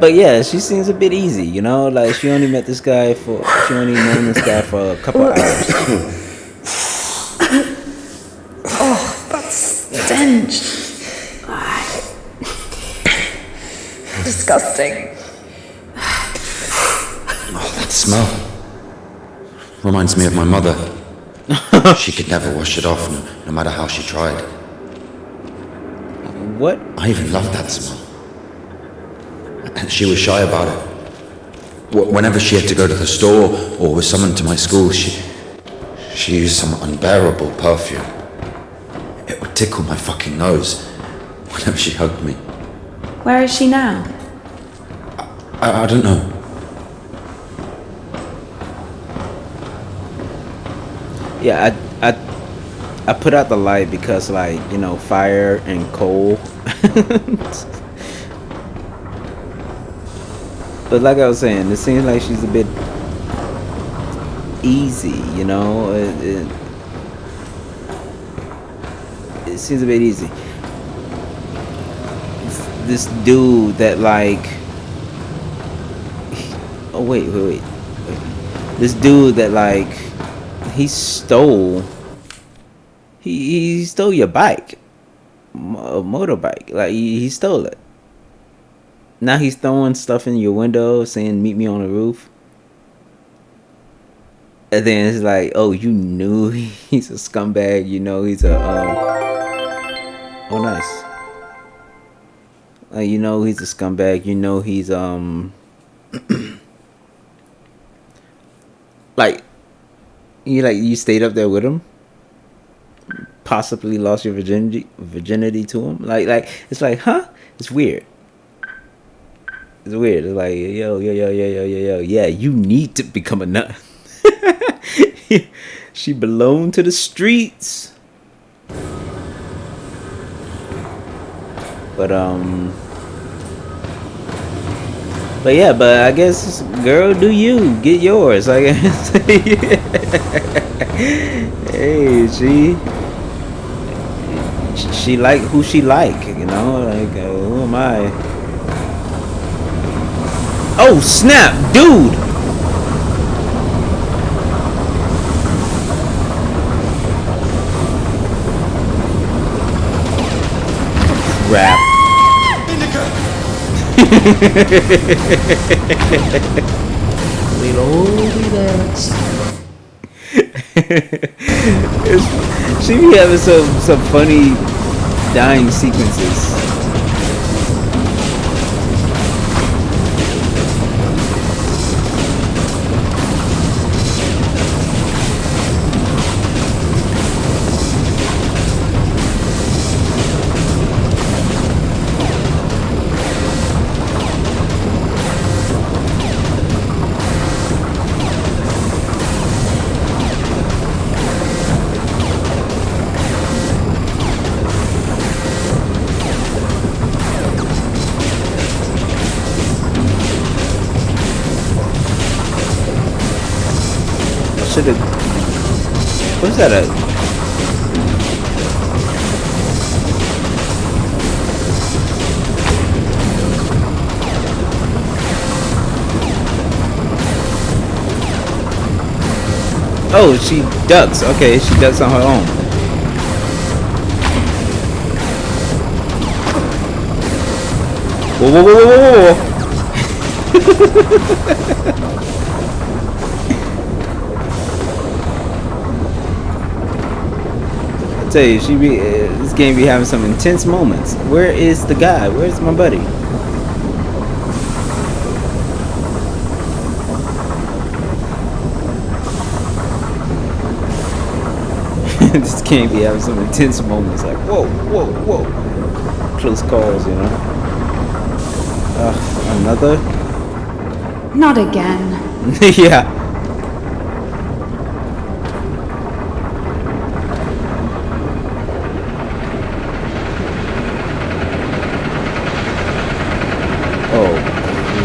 But yeah, she seems a bit easy, you know. Like she only known this guy for a couple hours. Oh, that stench. Disgusting. Oh, that smell. Reminds me of my mother. She could never wash it off, no matter how she tried. What? I even loved that smell. And she was shy about it. Whenever she had to go to the store or was summoned to my school, she used some unbearable perfume. It would tickle my fucking nose whenever she hugged me. Where is she now? I don't know. Yeah, I put out the light because, like, you know, fire and coal. But like I was saying, it seems like she's a bit easy, you know. It seems a bit easy. This dude that, like, oh wait. This dude that, like, he stole your bike, a motorbike. Like he stole it. Now he's throwing stuff in your window, saying "Meet me on the roof." And then it's like, oh, you knew he's a scumbag. You know he's a oh, nice. You know he's a scumbag. You know he's like you stayed up there with him. Possibly lost your virginity to him. Like it's like, huh? It's weird. It's weird. It's like, yo. Yeah, you need to become a nut. She belonged to the streets. But yeah, but I guess, girl, do you get yours? I guess. Hey, she like who she like, you know. Like, who am I? Oh snap, dude! Crap. She be having some funny dying sequences. What's that? Oh, she ducks. Okay, she ducks on her own. Whoa. I tell you, this game be having some intense moments. Where is the guy? Where's my buddy? This game be having some intense moments. Like whoa, close calls, you know. Another? Not again. Yeah.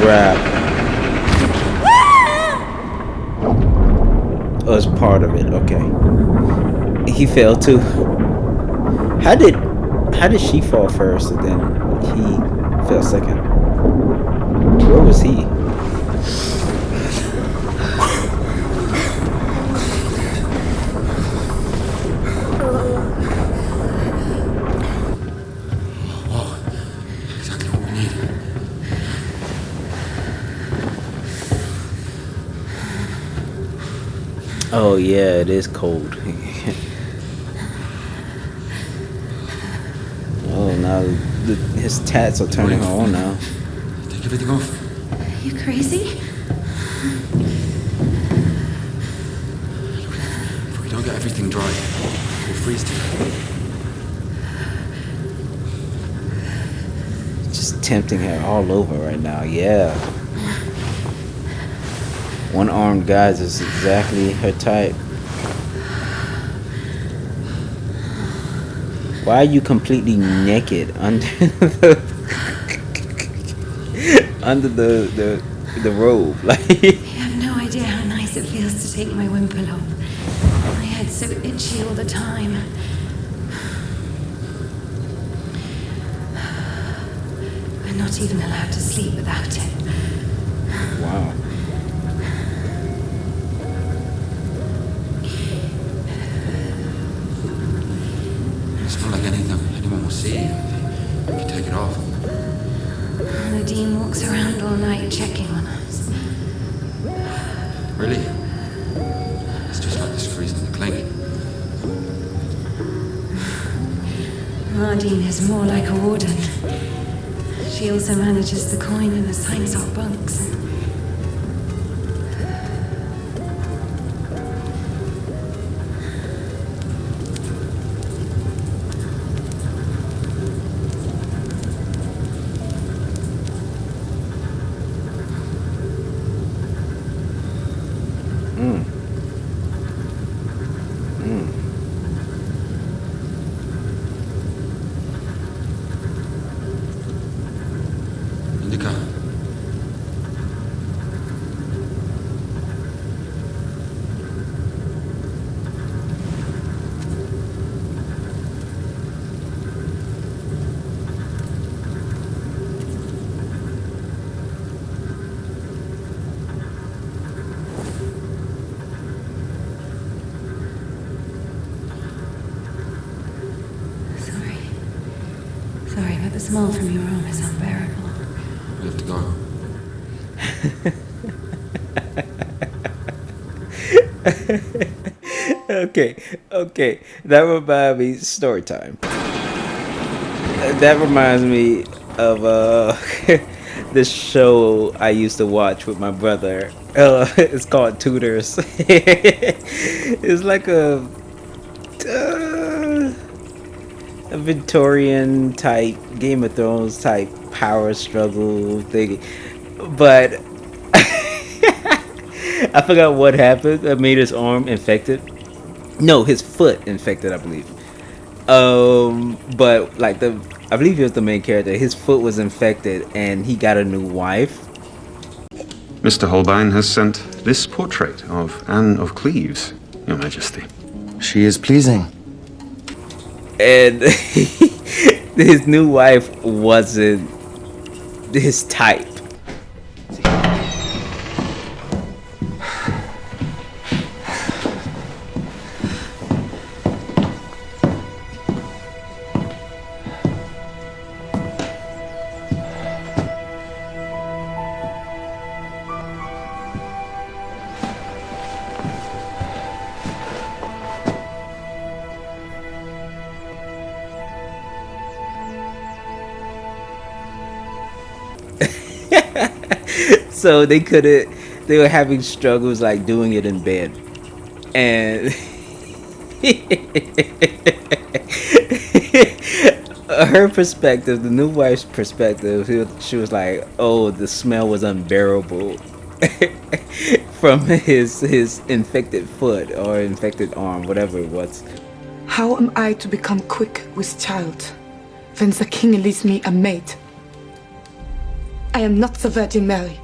Crap. Oh, it's part of it. Okay. He fell too. How did she fall first and then he fell second? Oh yeah, it is cold. Oh, now his tats are turning her on now. Take everything off. You crazy? If we don't get everything dry, we'll freeze to death. Just tempting her all over right now. Yeah. One-armed guys is exactly her type. Why are you completely naked under the robe? Like, You have no idea how nice it feels to take my wimple off. My head's so itchy all the time. We're not even allowed to sleep without it. wow. It's not like anyone will see. You can take it off. The Dean walks around all night checking on us. Really? It's just like this freezing in the clink. Dean is more like a warden. She also manages the coin and assigns our bunks. Indika. Sorry, but the smell from your room is unbearable. We have to go. Okay. That reminds me, story time. That reminds me of this show I used to watch with my brother. It's called Tutors. It's like a Victorian type Game of Thrones type power struggle thing, but I forgot what happened that made his arm infected. No, his foot infected, I believe. But like I believe he was the main character. His foot was infected, and he got a new wife. Mr. Holbein has sent this portrait of Anne of Cleves, Your Majesty. She is pleasing. And his new wife wasn't his type. So they were having struggles like doing it in bed. And her perspective, the new wife's perspective, she was like, oh, the smell was unbearable from his infected foot or infected arm, whatever it was. How am I to become quick with child when the king leaves me a maid? I am not the Virgin Mary.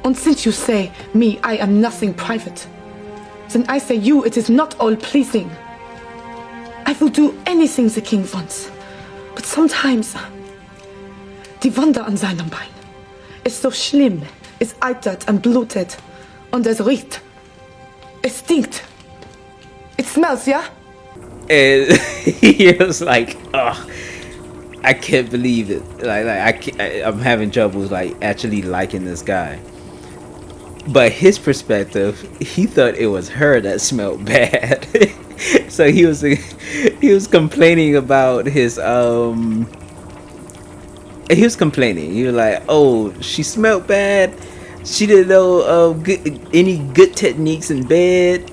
And since you say me, I am nothing private, then I say you, it is not all pleasing. I will do anything the king wants, but sometimes die Wunde an seinem Bein ist so schlimm, es eitert and blutet, und es riecht. Es stinkt. It smells, yeah? And he was like, oh, I can't believe it. I'm having trouble like actually liking this guy. but his perspective, he thought it was her that smelled bad. So he was complaining about his he was complaining. He was like, "Oh, she smelled bad. She didn't know any good techniques in bed.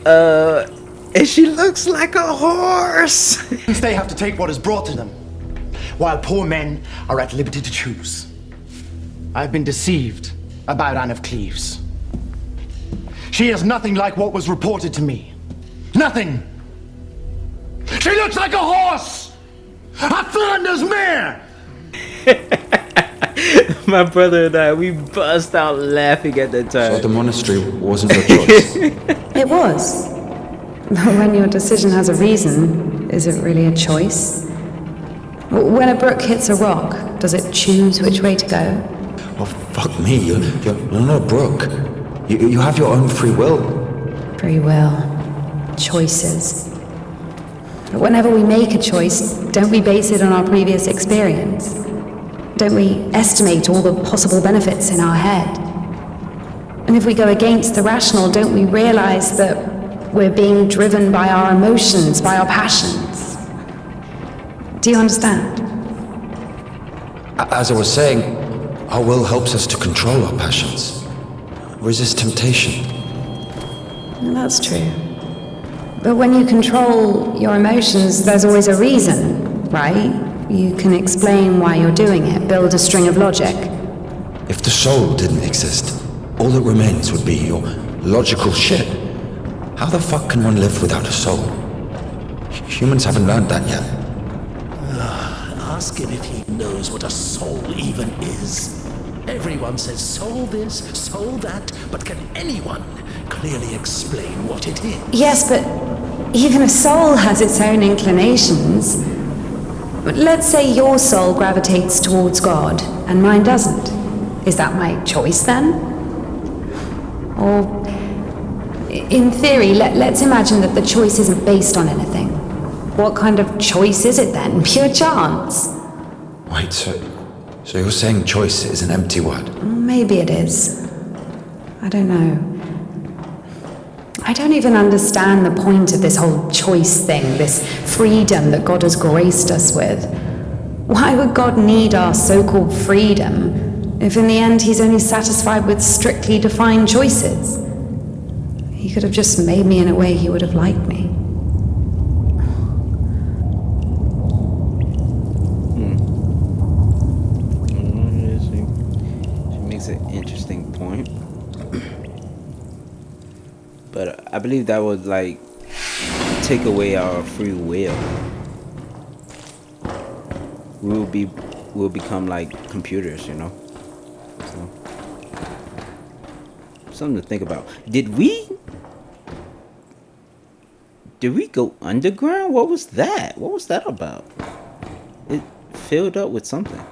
And she looks like a horse." They have to take what is brought to them, while poor men are at liberty to choose. I've been deceived about Anne of Cleves. She is nothing like what was reported to me. Nothing! She looks like a horse! A Flanders mare! My brother and I, we bust out laughing at that So time. the monastery wasn't a choice. It was. But when your decision has a reason, is it really a choice? When a brook hits a rock, does it choose which way to go? Oh, fuck me, you're not a brook. You have your own free will. Free will. Choices. But whenever we make a choice, don't we base it on our previous experience? Don't we estimate all the possible benefits in our head? And if we go against the rational, don't we realize that we're being driven by our emotions, by our passions? Do you understand? As I was saying, our will helps us to control our passions, resist temptation. That's true. But when you control your emotions, there's always a reason, right? You can explain why you're doing it, build a string of logic. If the soul didn't exist, all that remains would be your logical shit. How the fuck can one live without a soul? Humans haven't learned that yet. Ask him if he knows what a soul even is. Everyone says soul this, soul that, but can anyone clearly explain what it is? Yes, but even a soul has its own inclinations. But let's say your soul gravitates towards God and mine doesn't. Is that my choice then? Or, in theory, let's imagine that the choice isn't based on anything. What kind of choice is it then? Pure chance? Wait, so you're saying choice is an empty word? Maybe it is. I don't know. I don't even understand the point of this whole choice thing, this freedom that God has graced us with. Why would God need our so-called freedom if in the end he's only satisfied with strictly defined choices? He could have just made me in a way he would have liked me. She makes an interesting point. But I believe that would like take away our free will. We'll become like computers, you know. So, something to think about. Did we go underground? What was that? What was that about? It filled up with something.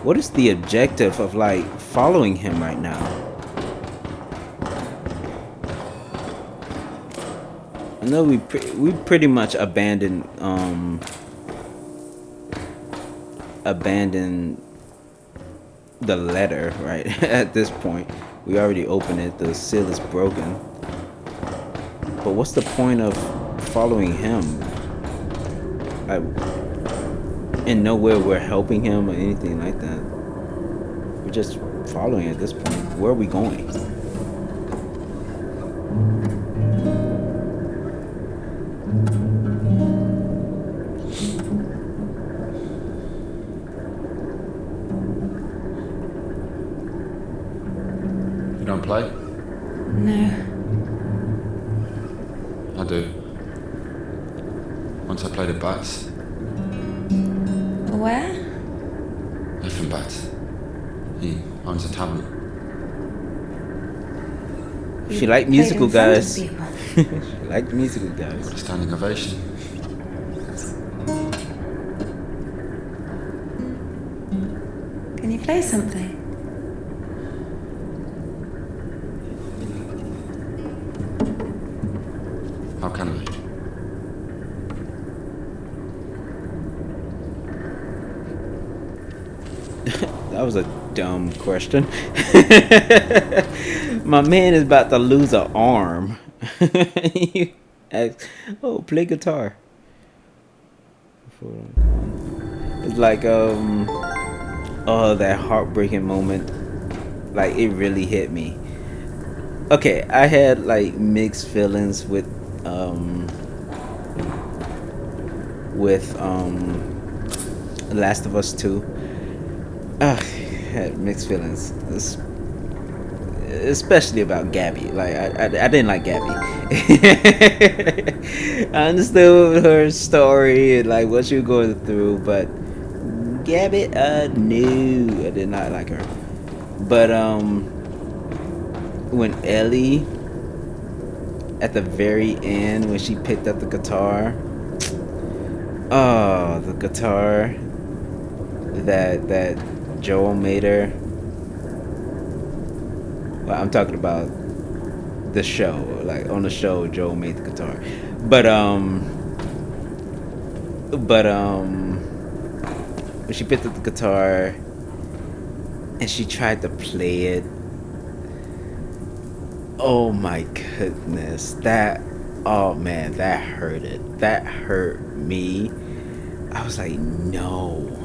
What is the objective of like following him right now? I know we pretty much abandoned the letter, right? At this point, we already opened it. The seal is broken. But what's the point of following him? And nowhere we're helping him or anything like that. We're just following at this point. Where are we going? You don't play? No. I do. Once I played at bats. Where? Efim bats. He owns a tavern. She liked musical guys. She liked musical guys. Got a standing ovation. Can you play something? How can I? That That was a dumb question. My man is about to lose an arm. You ask, oh, play guitar. It's like oh, that heartbreaking moment. Like, it really hit me. Okay, I had like mixed feelings with Last of Us 2. Ugh, had mixed feelings, especially about Gabby. Like, I didn't like Gabby. I understood her story and like what she was going through, but Gabby, no, I did not like her. But when Ellie, at the very end, when she picked up the guitar, oh, the guitar that Joel made her. Well, I'm talking about the show. Like, on the show, Joel made the guitar. But when she picked up the guitar and she tried to play it, oh my goodness, oh man, that hurted. That hurt me. I was like, no.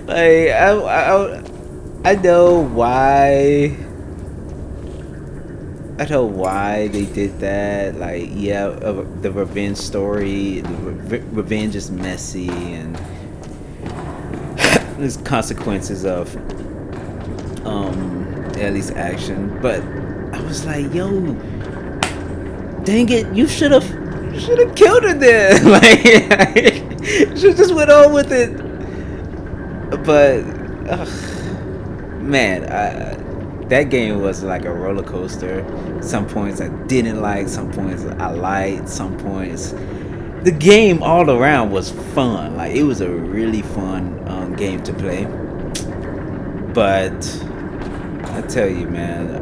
Like, I know why. I know why they did that. Like, yeah, the revenge story. The revenge is messy, and there's consequences of Ellie's action. But I was like, yo, dang it, you should have killed her then. Like, should just went on with it. But man, that game was like a roller coaster. Some points I didn't like, some points I liked, some points. The game all around was fun. Like, it was a really fun game to play. But I tell you, man,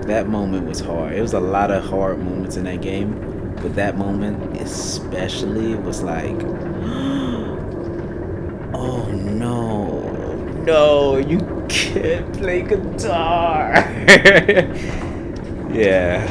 that moment was hard. It was a lot of hard moments in that game, but that moment especially was like, oh no, you can't play guitar. Yeah.